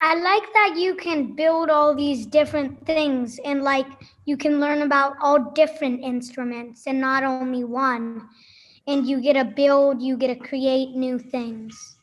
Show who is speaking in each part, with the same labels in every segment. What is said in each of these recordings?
Speaker 1: I like that you can build all these different things and like you can learn about all different instruments and not only one. And you get to build, you get to create new things.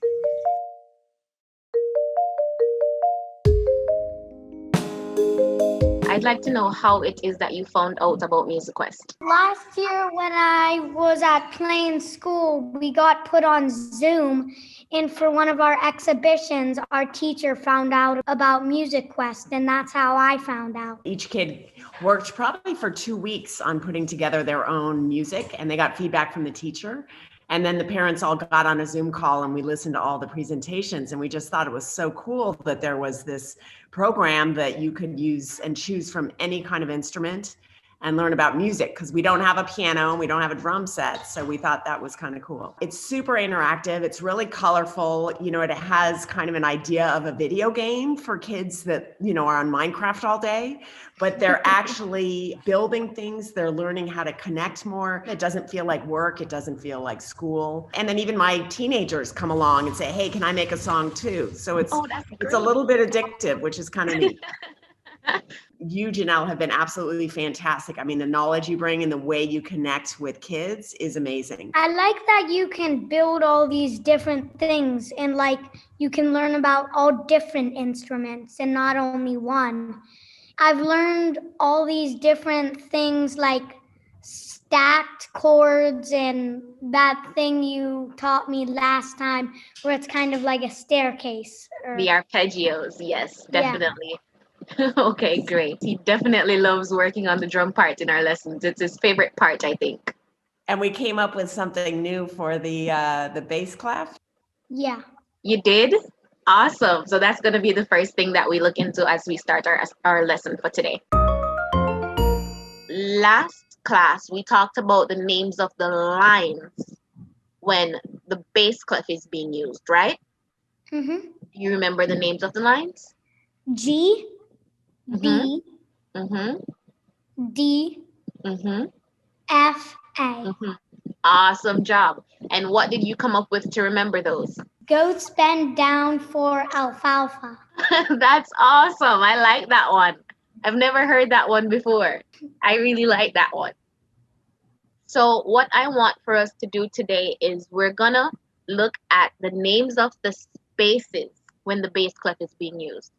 Speaker 2: I'd like to know how it is that you found out about MusiQuest.
Speaker 1: Last year, when I was at Plain School, we got put on Zoom, and for one of our exhibitions, our teacher found out about MusiQuest, and that's how I found out.
Speaker 3: Each kid worked probably for 2 weeks on putting together their own music, and they got feedback from the teacher. And then the parents all got on a Zoom call and we listened to all the presentations, and we just thought it was so cool that there was this program that you could use and choose from any kind of instrument and learn about music, because we don't have a piano and we don't have a drum set. So we thought that was kind of cool. It's super interactive. It's really colorful. You know, it has kind of an idea of a video game for kids that, you know, are on Minecraft all day, but they're actually building things. They're learning how to connect more. It doesn't feel like work. It doesn't feel like school. And then even my teenagers come along and say, hey, can I make a song too? So it's a little bit addictive, which is kind of neat. You, Janelle, have been absolutely fantastic. I mean, the knowledge you bring and the way you connect with kids is amazing.
Speaker 1: I like that you can build all these different things and like you can learn about all different instruments and not only one. I've learned all these different things like stacked chords and that thing you taught me last time where it's kind of like a staircase.
Speaker 2: The arpeggios, yes, definitely. Yeah. Okay, great. He definitely loves working on the drum part in our lessons. It's his favorite part, I think.
Speaker 3: And we came up with something new for the bass clef.
Speaker 1: Yeah.
Speaker 2: You did? Awesome. So that's going to be the first thing that we look into as we start our lesson for today. Last class, we talked about the names of the lines when the bass clef is being used, right?
Speaker 1: Mm-hmm.
Speaker 2: Do you remember the names of the lines?
Speaker 1: G, B, D, F, A.
Speaker 2: Awesome job. And what did you come up with to remember those?
Speaker 1: Goats bend down for alfalfa.
Speaker 2: That's awesome. I like that one. I've never heard that one before. I really like that one. So what I want for us to do today is we're gonna look at the names of the spaces when the bass clef is being used.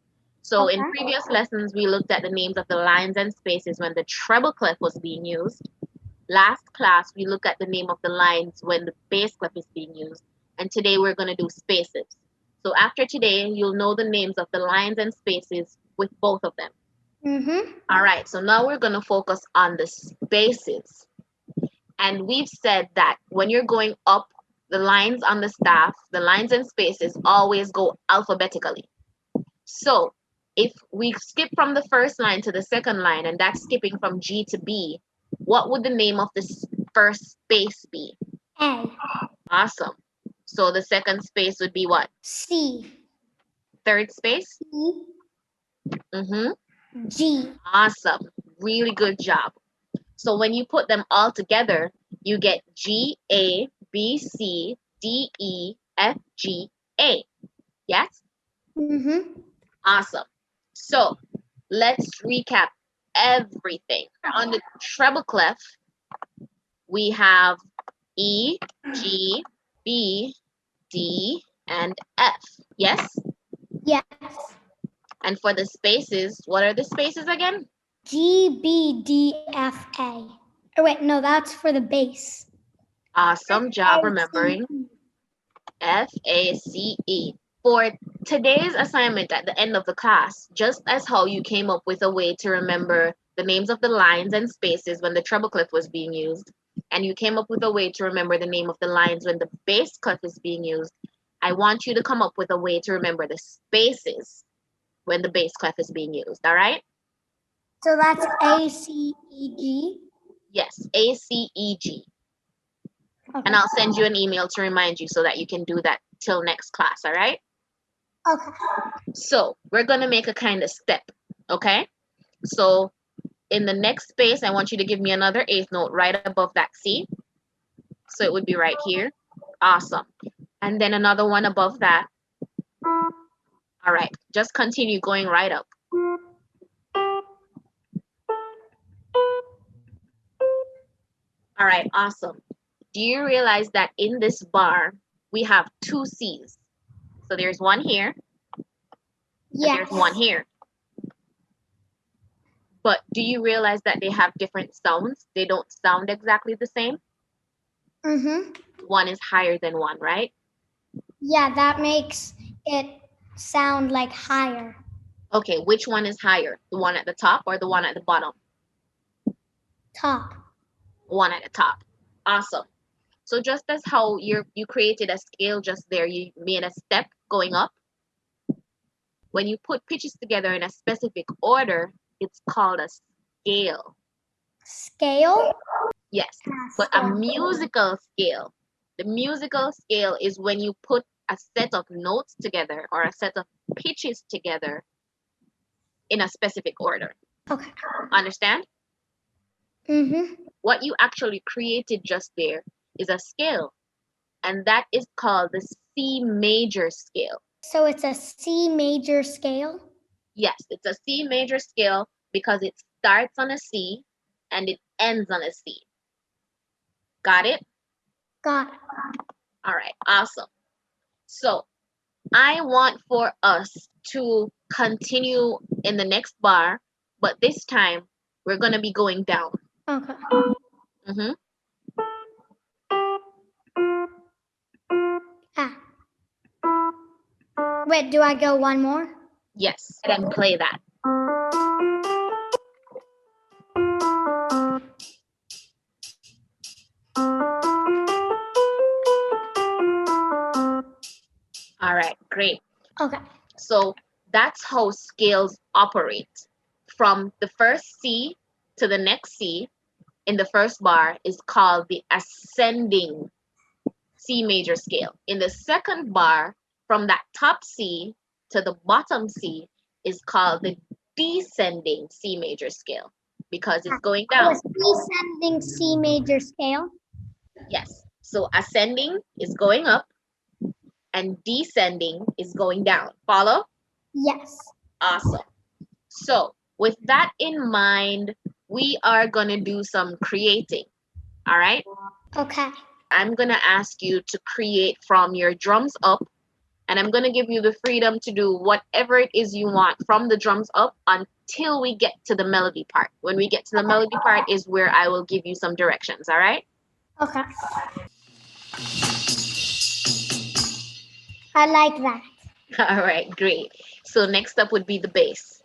Speaker 2: So in previous lessons, we looked at the names of the lines and spaces when the treble clef was being used. Last class, we looked at the name of the lines when the bass clef is being used. And today we're going to do spaces. So after today, you'll know the names of the lines and spaces with both of them. All right, so now we're going to focus on the spaces. And we've said that when you're going up, the lines on the staff, the lines and spaces always go alphabetically. So if we skip from the first line to the second line, and that's skipping from G to B, what would the name of the first space be?
Speaker 1: A.
Speaker 2: Awesome. So the second space would be what?
Speaker 1: C.
Speaker 2: Third space?
Speaker 1: E. G.
Speaker 2: Awesome. Really good job. So when you put them all together, you get G, A, B, C, D, E, F, G, A. Yes? Awesome. So let's recap everything. On the treble clef, we have E, G, B, D, and F. Yes?
Speaker 1: Yes.
Speaker 2: And for the spaces, what are the spaces again?
Speaker 1: G, B, D, F, A. Oh, wait, no, that's for the bass.
Speaker 2: Awesome job remembering. F, A, C, E. For today's assignment at the end of the class, just as how you came up with a way to remember the names of the lines and spaces when the treble clef was being used, and you came up with a way to remember the name of the lines when the bass clef is being used, I want you to come up with a way to remember the spaces when the bass clef is being used, all right?
Speaker 1: So that's A, C, E, G?
Speaker 2: Yes, A, C, E, G. Okay. And I'll send you an email to remind you so that you can do that till next class, all right?
Speaker 1: Okay.
Speaker 2: So we're going to make a kind of step, okay? So in the next space, I want you to give me another eighth note right above that C. So it would be right here. Awesome. And then another one above that. All All right, just continue going right up. All right, awesome. Do you realize that in this bar, we have two C's? So there's one here, and
Speaker 1: Yes.
Speaker 2: there's one here. But do you realize that they have different sounds? They don't sound exactly the same.
Speaker 1: Mm-hmm.
Speaker 2: One is higher than one, right?
Speaker 1: Yeah, that makes it sound like higher.
Speaker 2: Okay, which one is higher? The one at the top or the one at the bottom?
Speaker 1: Top.
Speaker 2: One at the top. Awesome. So just as how you created a scale just there, you made a step going up. When you put pitches together in a specific order, it's called a scale.
Speaker 1: Scale?
Speaker 2: Yes, but a musical scale. The musical scale is when you put a set of notes together or a set of pitches together in a specific order.
Speaker 1: Okay.
Speaker 2: Understand?
Speaker 1: Mm-hmm.
Speaker 2: What you actually created just there is a scale, and that is called the C major scale.
Speaker 1: So it's a C major scale?
Speaker 2: Yes, it's a C major scale because it starts on a C and it ends on a C. Got it?
Speaker 1: Got it.
Speaker 2: All right, awesome. So I want for us to continue in the next bar, but this time we're going to be going down.
Speaker 1: Okay.
Speaker 2: Mm-hmm.
Speaker 1: Ah. Wait, do I go one more?
Speaker 2: Yes, then play that. All right, great.
Speaker 1: Okay.
Speaker 2: So that's how scales operate. From the first C to the next C in the first bar is called the ascending C major scale. In the second bar, from that top C to the bottom C is called the descending C major scale because it's going down.
Speaker 1: Descending C major scale?
Speaker 2: Yes. So ascending is going up and descending is going down. Follow?
Speaker 1: Yes.
Speaker 2: Awesome. So with that in mind, we are going to do some creating. All right?
Speaker 1: Okay.
Speaker 2: I'm going to ask you to create from your drums up, and I'm going to give you the freedom to do whatever it is you want from the drums up until we get to the melody part. When we get to the melody part is where I will give you some directions. All right?
Speaker 1: Okay. I like that.
Speaker 2: All right, great. So next up would be the bass.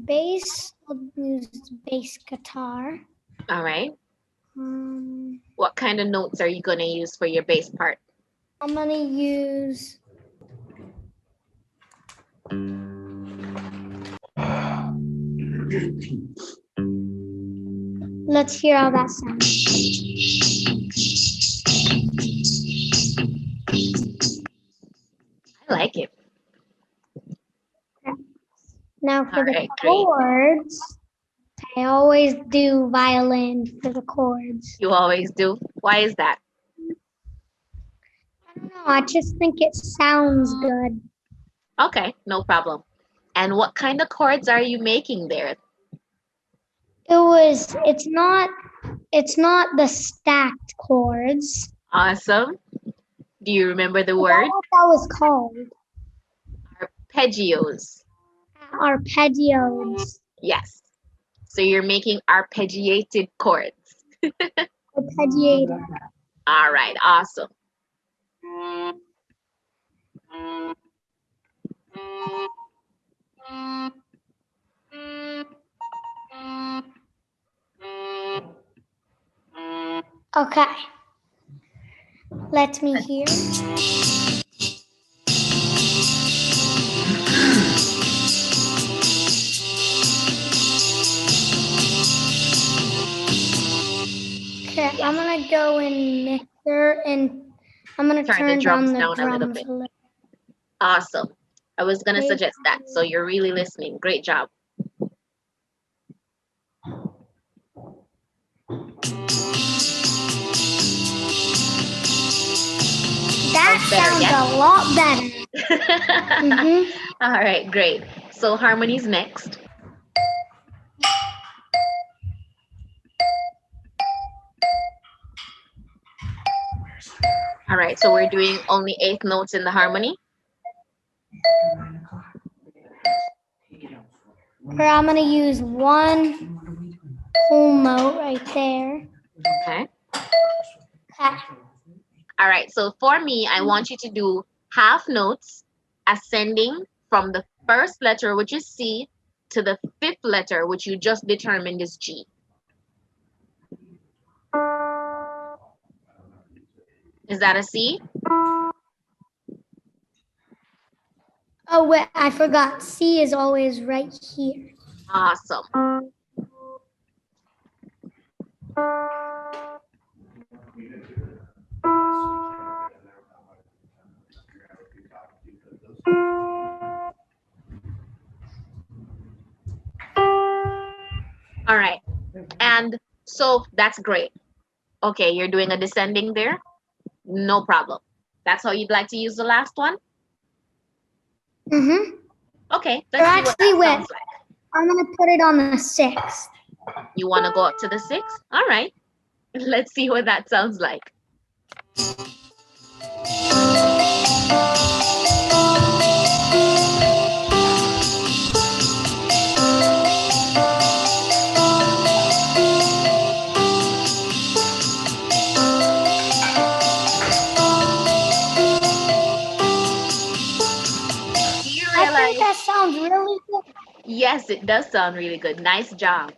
Speaker 1: Bass, I'll use bass guitar.
Speaker 2: All right.
Speaker 1: Um,
Speaker 2: What kind of notes are you going to use for your bass part?
Speaker 1: I'm gonna use. Let's hear how that sounds.
Speaker 2: I like it.
Speaker 1: Now for
Speaker 2: All
Speaker 1: the
Speaker 2: right, great.
Speaker 1: chords, I always do violin for the chords.
Speaker 2: You always do. Why is that?
Speaker 1: I don't know, I just think it sounds good.
Speaker 2: Okay, no problem. And what kind of chords are you making there?
Speaker 1: It's not the stacked chords.
Speaker 2: Awesome. Do you remember the
Speaker 1: Is that
Speaker 2: word?
Speaker 1: what that was called?
Speaker 2: Arpeggios.
Speaker 1: Arpeggios.
Speaker 2: Yes. So you're making arpeggiated chords.
Speaker 1: Arpeggiated.
Speaker 2: All right, awesome.
Speaker 1: Okay. Let me hear. Okay, I'm gonna go in mixer and I'm gonna turn down the drums
Speaker 2: down a little bit. Awesome. I was going to suggest that. So you're really listening. Great job.
Speaker 1: That
Speaker 2: Better,
Speaker 1: sounds
Speaker 2: yes?
Speaker 1: a lot better.
Speaker 2: All right, great. So harmony's next. All right, so we're doing only eighth notes in the harmony.
Speaker 1: Or I'm going to use one whole note right there.
Speaker 2: Okay.
Speaker 1: Okay.
Speaker 2: All right, so for me, I want you to do half notes ascending from the first letter, which is C, to the fifth letter, which you just determined is G. Is that a C?
Speaker 1: Oh, wait, I forgot. C is always right here.
Speaker 2: Awesome. All right, and so that's great. Okay, you're doing a descending there. No problem. That's how you'd like to use the last one? Okay, let's see what that sounds like.
Speaker 1: I'm going to put it on the sixth.
Speaker 2: You want to go up to the sixth? All right. Let's see what that sounds like.
Speaker 1: I think that sounds really good.
Speaker 2: Yes, it does sound really good. Nice job.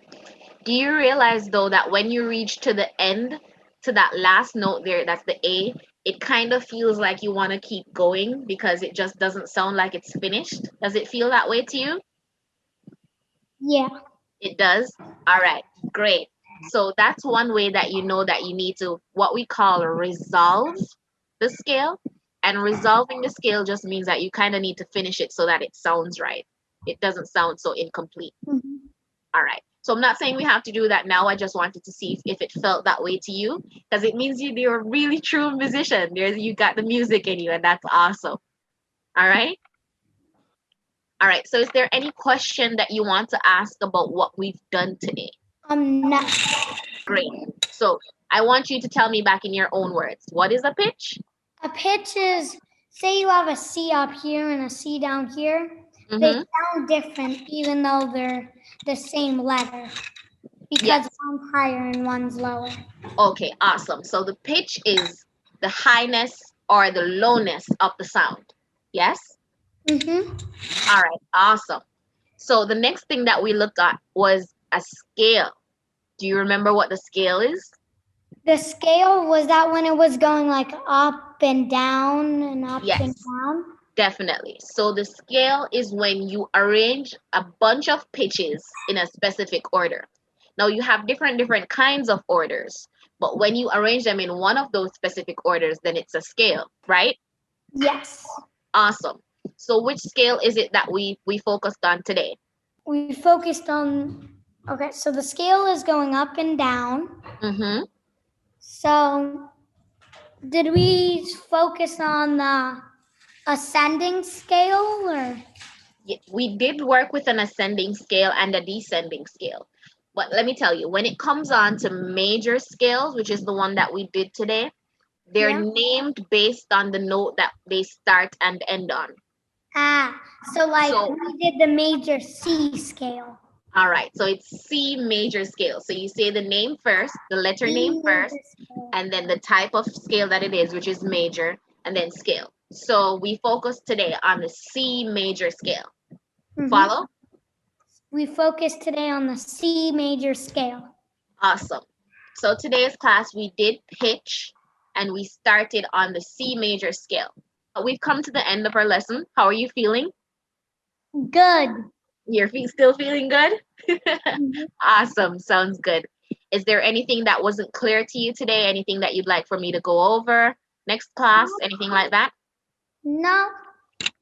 Speaker 2: Do you realize though that when you reach to the end, to that last note there, that's the A, it kind of feels like you want to keep going because it just doesn't sound like it's finished? Does it feel that way to you?
Speaker 1: Yeah.
Speaker 2: It does? All right, great. So that's one way that you know that you need to, what we call resolve the scale. And resolving the scale just means that you kind of need to finish it so that it sounds right. It doesn't sound so incomplete. All right. So I'm not saying we have to do that now. I just wanted to see if it felt that way to you, because it means you're a really true musician. You got the music in you, and that's awesome. All right. All right. So is there any question that you want to ask about what we've done today?
Speaker 1: No.
Speaker 2: Great. So I want you to tell me back in your own words. What is a pitch?
Speaker 1: A pitch is, say you have a C up here and a C down here. They sound different even though they're the same letter because one's higher and one's lower.
Speaker 2: Okay, awesome. So the pitch is the highness or the lowness of the sound. Yes? All right, awesome. So the next thing that we looked at was a scale. Do you remember what the scale is?
Speaker 1: The scale, was that when it was going like up and down and up and down?
Speaker 2: Definitely. So the scale is when you arrange a bunch of pitches in a specific order. Now you have different kinds of orders, but when you arrange them in one of those specific orders, then it's a scale, right?
Speaker 1: Yes.
Speaker 2: Awesome. So which scale is it that we focused on today?
Speaker 1: We focused on, okay, so the scale is going up and down. So did we focus on the ascending scale or?
Speaker 2: Yeah, we did work with an ascending scale and a descending scale. But let me tell you, when it comes on to major scales, which is the one that we did today, they're named based on the note that they start and end on.
Speaker 1: So we did the major C scale.
Speaker 2: All right, so it's C major scale. So you say the name first, the letter name first, and then the type of scale that it is, which is major, and then scale. So we focused today on the C major scale. Follow?
Speaker 1: We focused today on the C major scale.
Speaker 2: Awesome. So today's class, we did pitch, and we started on the C major scale. We've come to the end of our lesson. How are you feeling?
Speaker 1: Good.
Speaker 2: You're still feeling good? Awesome. Sounds good. Is there anything that wasn't clear to you today? Anything that you'd like for me to go over? Next class? Anything like that?
Speaker 1: No.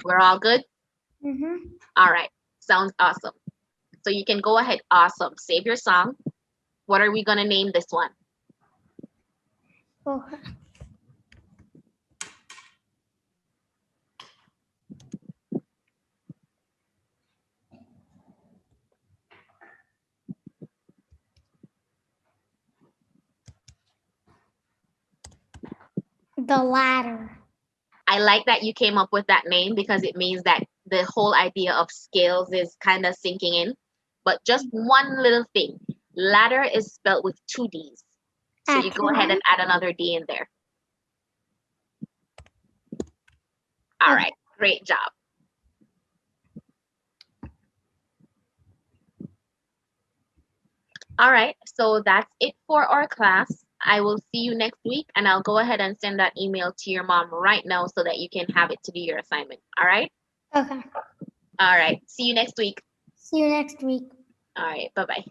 Speaker 2: We're all good? All right. Sounds awesome. So you can go ahead. Awesome. Save your song. What are we going to name this one?
Speaker 1: The ladder.
Speaker 2: I like that you came up with that name because it means that the whole idea of scales is kind of sinking in. But just one little thing. Ladder is spelled with 2 D's. So you go ahead and add another D in there. All right, great job. All right, so that's it for our class. I will see you next week, and I'll go ahead and send that email to your mom right now so that you can have it to do your assignment. All right?
Speaker 1: Okay.
Speaker 2: All right, see you next week.
Speaker 1: See you next week.
Speaker 2: All right, bye-bye.